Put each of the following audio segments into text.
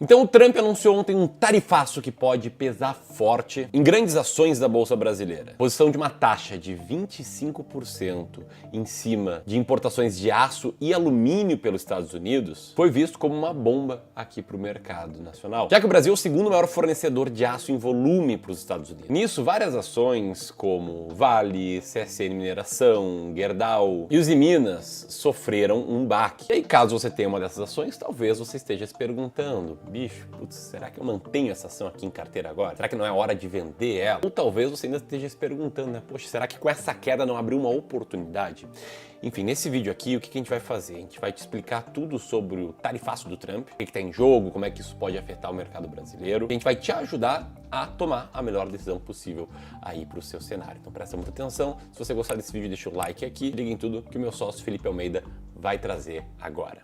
Então o Trump anunciou ontem um tarifaço que pode pesar forte em grandes ações da Bolsa Brasileira. A posição de uma taxa de 25% em cima de importações de aço e alumínio pelos Estados Unidos foi visto como uma bomba aqui para o mercado nacional, já que o Brasil é o segundo maior fornecedor de aço em volume para os Estados Unidos. Nisso, várias ações como Vale, CSN Mineração, Gerdau e Usiminas sofreram um baque. E aí, caso você tenha uma dessas ações, talvez você esteja se perguntando: bicho, putz, será que eu mantenho essa ação aqui em carteira agora? Será que não é hora de vender ela? Ou talvez você ainda esteja se perguntando, né? Poxa, será que com essa queda não abriu uma oportunidade? Enfim, nesse vídeo aqui, o que a gente vai fazer? A gente vai te explicar tudo sobre o tarifaço do Trump, o que está em jogo, como é que isso pode afetar o mercado brasileiro. A gente vai te ajudar a tomar a melhor decisão possível aí para o seu cenário. Então presta muita atenção. Se você gostar desse vídeo, deixa o like aqui. Liga em tudo que o meu sócio Felipe Almeida vai trazer agora.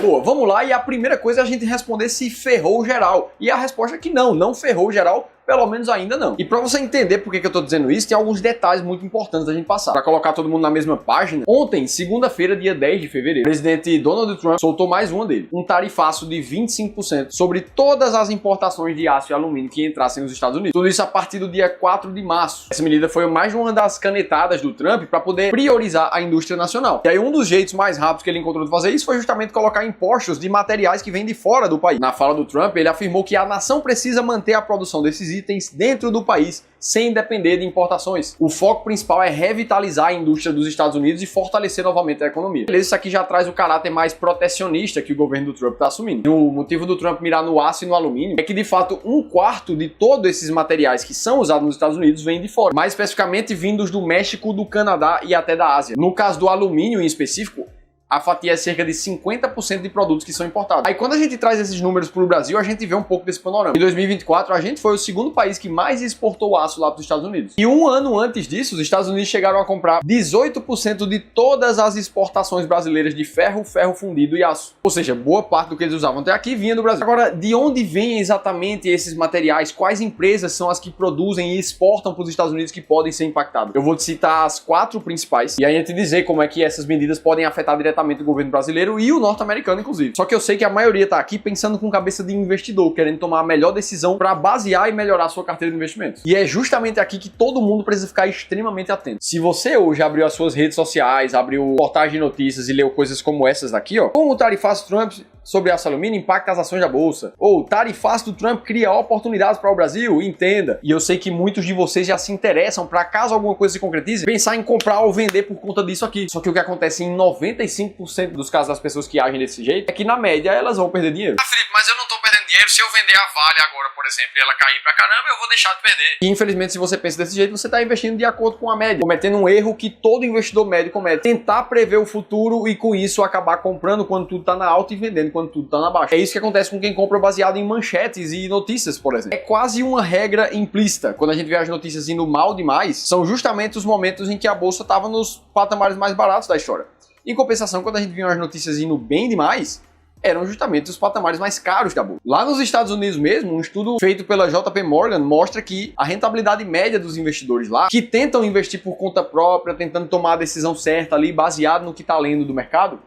Boa, vamos lá, e a primeira coisa é a gente responder se ferrou geral. E a resposta é que não ferrou geral, pelo menos ainda não. E pra você entender por que eu tô dizendo isso, tem alguns detalhes muito importantes da gente passar. Pra colocar todo mundo na mesma página, ontem, segunda-feira, dia 10 de fevereiro, o presidente Donald Trump soltou mais uma dele, um tarifaço de 25% sobre todas as importações de aço e alumínio que entrassem nos Estados Unidos. Tudo isso a partir do dia 4 de março. Essa medida foi mais uma das canetadas do Trump para poder priorizar a indústria nacional. E aí um dos jeitos mais rápidos que ele encontrou de fazer isso foi justamente colocar impostos de materiais que vêm de fora do país. Na fala do Trump, ele afirmou que a nação precisa manter a produção desses itens dentro do país, sem depender de importações. O foco principal é revitalizar a indústria dos Estados Unidos e fortalecer novamente a economia. Beleza, isso aqui já traz o caráter mais protecionista que o governo do Trump está assumindo. E o motivo do Trump mirar no aço e no alumínio é que, de fato, 1/4 de todos esses materiais que são usados nos Estados Unidos vêm de fora. Mais especificamente, vindos do México, do Canadá e até da Ásia. No caso do alumínio em específico, a fatia é cerca de 50% de produtos que são importados. Aí quando a gente traz esses números para o Brasil, a gente vê um pouco desse panorama. Em 2024, a gente foi o segundo país que mais exportou aço lá para os Estados Unidos. E um ano antes disso, os Estados Unidos chegaram a comprar 18% de todas as exportações brasileiras de ferro, ferro fundido e aço. Ou seja, boa parte do que eles usavam até aqui vinha do Brasil. Agora, de onde vêm exatamente esses materiais? Quais empresas são as que produzem e exportam para os Estados Unidos que podem ser impactadas? Eu vou te citar as 4 principais e aí te dizer como é que essas medidas podem afetar diretamente o governo brasileiro e o norte-americano, inclusive. Só que eu sei que a maioria tá aqui pensando com cabeça de investidor, querendo tomar a melhor decisão para basear e melhorar a sua carteira de investimentos. E é justamente aqui que todo mundo precisa ficar extremamente atento. Se você hoje abriu as suas redes sociais, abriu portais de notícias e leu coisas como essas daqui, ó, como o tarifaço Trump sobre aço e alumínio impacta as ações da bolsa, ou tarifaço do Trump cria oportunidades para o Brasil, entenda. E eu sei que muitos de vocês já se interessam para, caso alguma coisa se concretize, pensar em comprar ou vender por conta disso aqui. Só que o que acontece em 95% dos casos das pessoas que agem desse jeito é que, na média, elas vão perder dinheiro. Ah, Felipe, mas eu não tô perdendo dinheiro. Se eu vender a Vale agora, por exemplo, e ela cair pra caramba, eu vou deixar de perder. E, infelizmente, se você pensa desse jeito, você está investindo de acordo com a média, cometendo um erro que todo investidor médio comete. Tentar prever o futuro e, com isso, acabar comprando quando tudo tá na alta e vendendo quando tudo tá na baixa. É isso que acontece com quem compra baseado em manchetes e notícias, por exemplo. É quase uma regra implícita. Quando a gente vê as notícias indo mal demais, são justamente os momentos em que a bolsa estava nos patamares mais baratos da história. Em compensação, quando a gente viu as notícias indo bem demais, eram justamente os patamares mais caros da bolsa. Lá nos Estados Unidos mesmo, um estudo feito pela JP Morgan mostra que a rentabilidade média dos investidores lá, que tentam investir por conta própria, tentando tomar a decisão certa ali, baseado no que está lendo do mercado,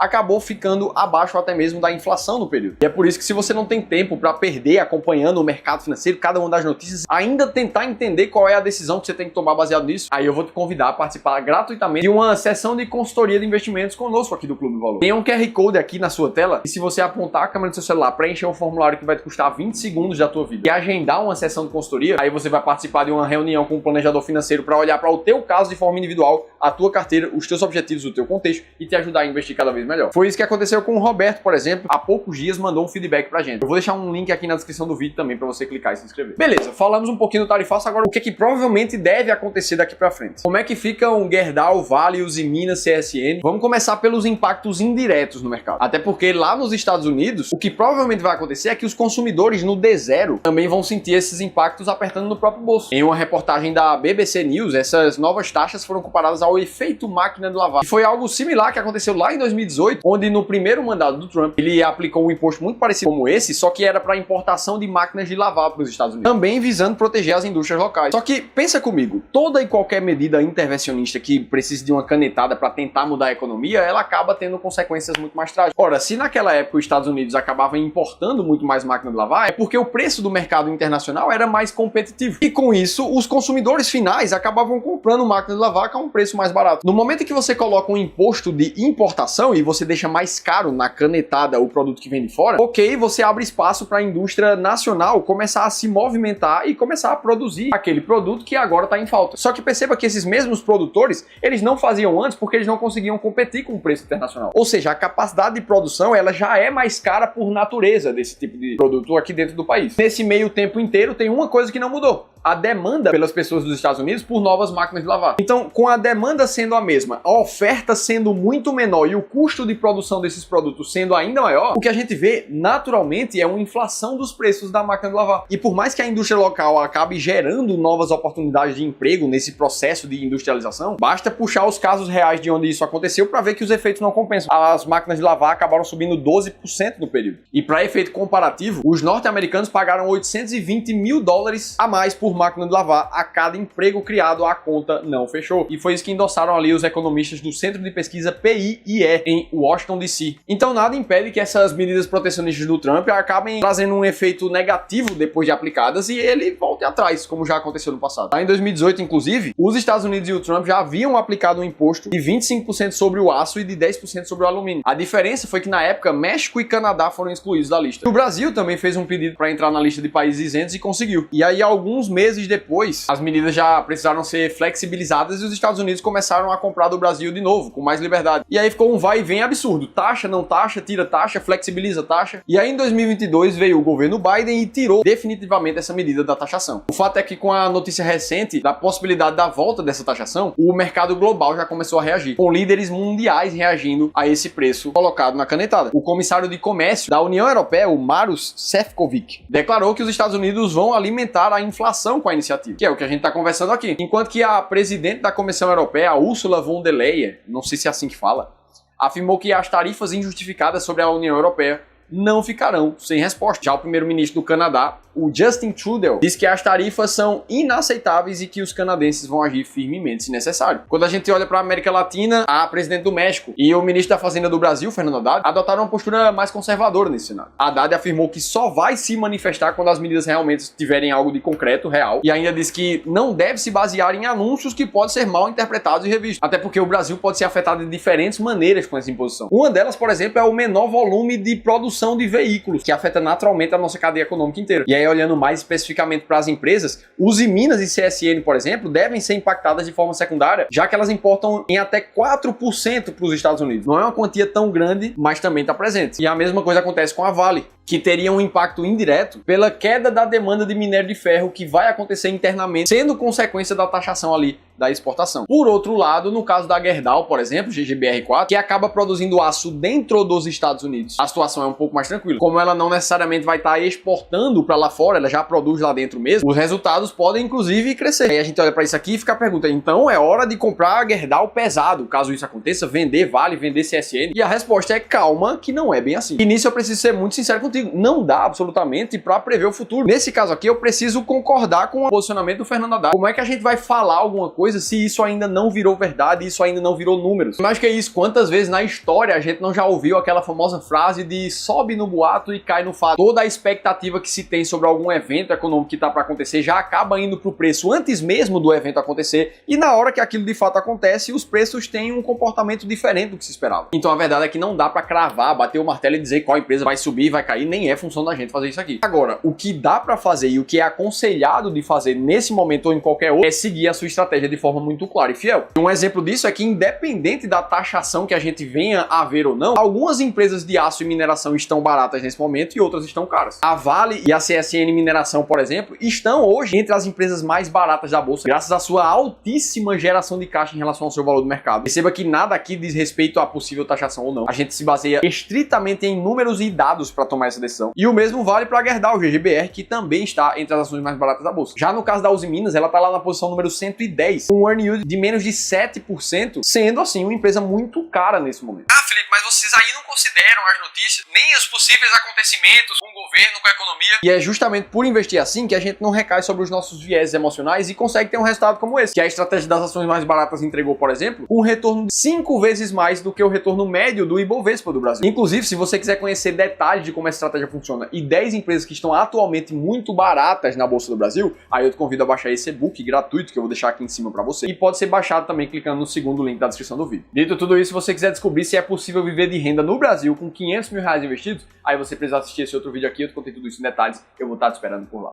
acabou ficando abaixo até mesmo da inflação no período. E é por isso que, se você não tem tempo para perder acompanhando o mercado financeiro, cada uma das notícias, ainda tentar entender qual é a decisão que você tem que tomar baseado nisso, aí eu vou te convidar a participar gratuitamente de uma sessão de consultoria de investimentos conosco aqui do Clube do Valor. Tem um QR Code aqui na sua tela e, se você apontar a câmera do seu celular, preencher um formulário que vai te custar 20 segundos da tua vida e agendar uma sessão de consultoria, aí você vai participar de uma reunião com um planejador financeiro para olhar para o teu caso de forma individual, a tua carteira, os teus objetivos, o teu contexto e te ajudar a investir cada vez melhor. Foi isso que aconteceu com o Roberto, por exemplo. Há poucos dias mandou um feedback pra gente. Eu vou deixar um link aqui na descrição do vídeo também pra você clicar e se inscrever. Beleza, falamos um pouquinho do tarifaço. Agora, o que provavelmente deve acontecer daqui pra frente? Como é que ficam Gerdau, Vale, Usiminas, CSN? Vamos começar pelos impactos indiretos no mercado. Até porque lá nos Estados Unidos, o que provavelmente vai acontecer é que os consumidores no D0 também vão sentir esses impactos apertando no próprio bolso. Em uma reportagem da BBC News, essas novas taxas foram comparadas ao efeito máquina de lavar. E foi algo similar que aconteceu lá em 2018, 2018, onde no primeiro mandato do Trump, ele aplicou um imposto muito parecido como esse, só que era para importação de máquinas de lavar para os Estados Unidos, também visando proteger as indústrias locais. Só que, pensa comigo, toda e qualquer medida intervencionista que precise de uma canetada para tentar mudar a economia, ela acaba tendo consequências muito mais trágicas. Ora, se naquela época os Estados Unidos acabavam importando muito mais máquina de lavar, é porque o preço do mercado internacional era mais competitivo. E com isso, os consumidores finais acabavam comprando máquina de lavar com um preço mais barato. No momento em que você coloca um imposto de importação e você deixa mais caro na canetada o produto que vem de fora, ok, você abre espaço para a indústria nacional começar a se movimentar e começar a produzir aquele produto que agora está em falta. Só que perceba que esses mesmos produtores, eles não faziam antes porque eles não conseguiam competir com o preço internacional. Ou seja, a capacidade de produção, ela já é mais cara por natureza desse tipo de produto aqui dentro do país. Nesse meio tempo inteiro, tem uma coisa que não mudou: a demanda pelas pessoas dos Estados Unidos por novas máquinas de lavar. Então, com a demanda sendo a mesma, a oferta sendo muito menor e o custo de produção desses produtos sendo ainda maior, o que a gente vê naturalmente é uma inflação dos preços da máquina de lavar. E por mais que a indústria local acabe gerando novas oportunidades de emprego nesse processo de industrialização, basta puxar os casos reais de onde isso aconteceu para ver que os efeitos não compensam. As máquinas de lavar acabaram subindo 12% no período. E para efeito comparativo, os norte-americanos pagaram 820 mil dólares a mais por máquina de lavar a cada emprego criado. A conta não fechou. E foi isso que endossaram ali os economistas do Centro de Pesquisa PIE em Washington, D.C. Então nada impede que essas medidas protecionistas do Trump acabem trazendo um efeito negativo depois de aplicadas e ele volte atrás, como já aconteceu no passado. Lá em 2018, inclusive, os Estados Unidos e o Trump já haviam aplicado um imposto de 25% sobre o aço e de 10% sobre o alumínio. A diferença foi que na época México e Canadá foram excluídos da lista. O Brasil também fez um pedido para entrar na lista de países isentos e conseguiu. E aí alguns meses depois, as medidas já precisaram ser flexibilizadas e os Estados Unidos começaram a comprar do Brasil de novo, com mais liberdade. E aí ficou um vai e vem absurdo. Taxa, não taxa, tira taxa, flexibiliza taxa. E aí em 2022 veio o governo Biden e tirou definitivamente essa medida da taxação. O fato é que com a notícia recente da possibilidade da volta dessa taxação, o mercado global já começou a reagir, com líderes mundiais reagindo a esse preço colocado na canetada. O comissário de comércio da União Europeia, o Maroš Šefčovič, declarou que os Estados Unidos vão alimentar a inflação com a iniciativa, que é o que a gente está conversando aqui. Enquanto que a presidente da Comissão Europeia, a Ursula von der Leyen, não sei se é assim que fala, afirmou que as tarifas injustificadas sobre a União Europeia não ficarão sem resposta. Já o primeiro-ministro do Canadá, o Justin Trudeau, diz que as tarifas são inaceitáveis e que os canadenses vão agir firmemente se necessário. Quando a gente olha para a América Latina, a presidente do México e o ministro da Fazenda do Brasil, Fernando Haddad, adotaram uma postura mais conservadora nesse cenário. Haddad afirmou que só vai se manifestar quando as medidas realmente tiverem algo de concreto, real, e ainda diz que não deve se basear em anúncios que podem ser mal interpretados e revistos. Até porque o Brasil pode ser afetado de diferentes maneiras com essa imposição. Uma delas, por exemplo, é o menor volume de produção de veículos, que afeta naturalmente a nossa cadeia econômica inteira. E aí, olhando mais especificamente para as empresas, Usiminas e CSN, por exemplo, devem ser impactadas de forma secundária, já que elas importam em até 4% para os Estados Unidos. Não é uma quantia tão grande, mas também está presente. E a mesma coisa acontece com a Vale, que teria um impacto indireto pela queda da demanda de minério de ferro que vai acontecer internamente, sendo consequência da taxação ali da exportação. Por outro lado, no caso da Gerdau, por exemplo, GGBR4, que acaba produzindo aço dentro dos Estados Unidos, a situação é um pouco mais tranquila. Como ela não necessariamente vai estar exportando para lá fora, ela já produz lá dentro mesmo, os resultados podem inclusive crescer. Aí a gente olha para isso aqui e fica a pergunta, então é hora de comprar a Gerdau pesado, caso isso aconteça, vender Vale, vender CSN? E a resposta é calma, que não é bem assim. E nisso eu preciso ser muito sincero contigo. Não dá absolutamente para prever o futuro. Nesse caso aqui, eu preciso concordar com o posicionamento do Fernando Haddad. Como é que a gente vai falar alguma coisa se isso ainda não virou verdade, isso ainda não virou números? Mais que isso, quantas vezes na história a gente não já ouviu aquela famosa frase de sobe no boato e cai no fato? Toda a expectativa que se tem sobre algum evento econômico que está para acontecer já acaba indo para o preço antes mesmo do evento acontecer, e na hora que aquilo de fato acontece, os preços têm um comportamento diferente do que se esperava. Então a verdade é que não dá para cravar, bater o martelo e dizer qual empresa vai subir, vai cair, nem é função da gente fazer isso aqui. Agora, o que dá para fazer e o que é aconselhado de fazer nesse momento ou em qualquer outro é seguir a sua estratégia de forma muito clara e fiel. Um exemplo disso é que, independente da taxação que a gente venha a ver ou não, algumas empresas de aço e mineração estão baratas nesse momento e outras estão caras. A Vale e a CSN Mineração, por exemplo, estão hoje entre as empresas mais baratas da bolsa, graças à sua altíssima geração de caixa em relação ao seu valor do mercado. Perceba que nada aqui diz respeito à possível taxação ou não. A gente se baseia estritamente em números e dados para tomar essa decisão. E o mesmo vale para a Gerdau, GGBR, que também está entre as ações mais baratas da bolsa. Já no caso da Usiminas, ela está lá na posição número 110 com um earn yield de menos de 7%, sendo assim uma empresa muito cara nesse momento. Ah, Felipe, mas vocês aí não consideram as notícias, nem os possíveis acontecimentos com o governo, com a economia. E é justamente por investir assim que a gente não recai sobre os nossos viés emocionais e consegue ter um resultado como esse, que a estratégia das ações mais baratas entregou, por exemplo, um retorno de 5 vezes mais do que o retorno médio do Ibovespa do Brasil. Inclusive, se você quiser conhecer detalhes de como essa estratégia funciona e 10 empresas que estão atualmente muito baratas na Bolsa do Brasil, aí eu te convido a baixar esse e-book gratuito que eu vou deixar aqui em cima para você. E pode ser baixado também clicando no segundo link da descrição do vídeo. Dito tudo isso, se você quiser descobrir se é possível viver de renda no Brasil com 500 mil reais investidos, aí você precisa assistir esse outro vídeo aqui, eu te contei tudo isso em detalhes, eu vou estar te esperando por lá.